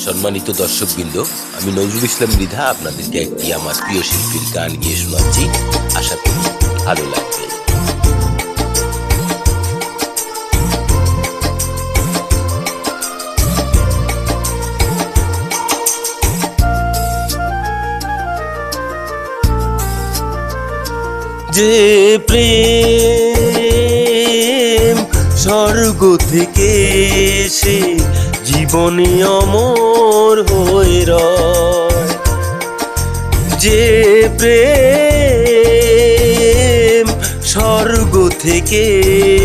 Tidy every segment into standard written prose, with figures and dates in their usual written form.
সম্মানিত দর্শকবৃন্দ, আমি নজরুল ইসলাম মৃধা আপনাদেরকে একটি আমার প্রিয় শিল্পীর গান গিয়ে শোনাচ্ছি। আশা করি ভালো লাগবে। যে প্রেম স্বর্গ থেকে এসে জীবনে অমর হয়ে রয়, যে প্রেম স্বর্গ থেকে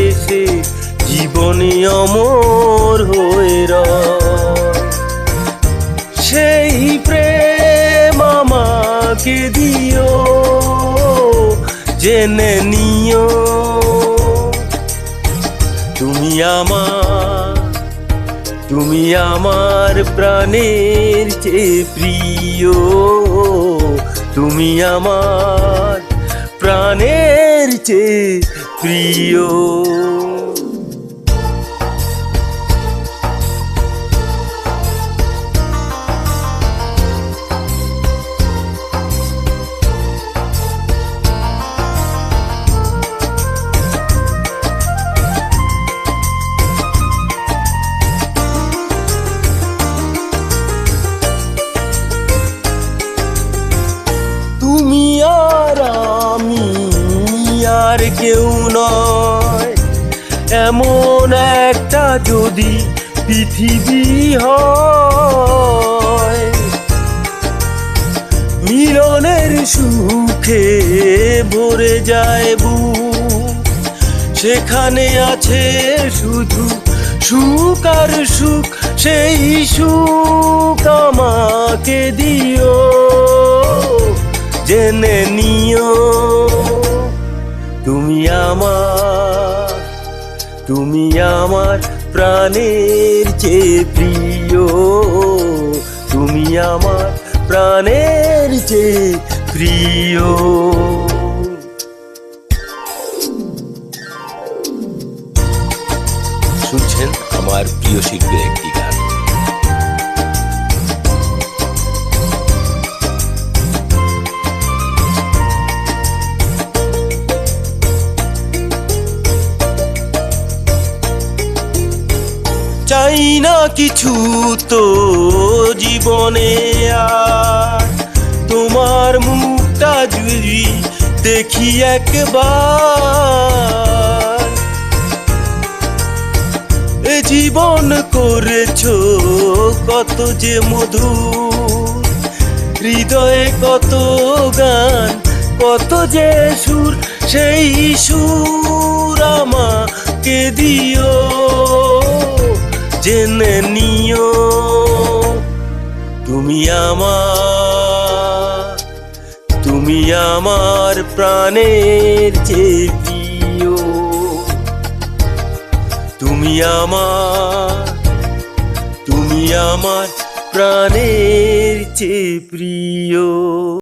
এসে জীবনে অমর হয়ে রয়, সেই প্রেম আমাকে দিও, জেনে নিও তুমি আমার প্রাণের চেয়ে প্রিয়, তুমি আমার প্রাণের চেয়ে প্রিয়। তুমি আর আমি আর কেউ নয়, এমন একটা যদি পৃথিবী হয়, মিলনের সুখে ভরে যায় বুক, সেখানে আছে শুধু সুখ আর সুখ, সেই সুখ আমাকে দিও, জেনে নিও তুমি আমার প্রাণের চেয়ে প্রিয়, তুমি আমার প্রাণের চেয়ে প্রিয়। শুনছেন আমার প্রিয় শিল্পীর একটি গান। চাই না কিছু তো জীবনে, আর তোমার মুখটা যদি দেখি একবার, এ জীবন করেছো কত যে মধুর, হৃদয়ে কত গান কত যে সুর, সেই সুর আমাকে দিও, জেনে নিও তুমি আমার প্রাণের চেয়ে প্রিয়, তুমি আমার প্রাণের চেয়ে প্রিয়।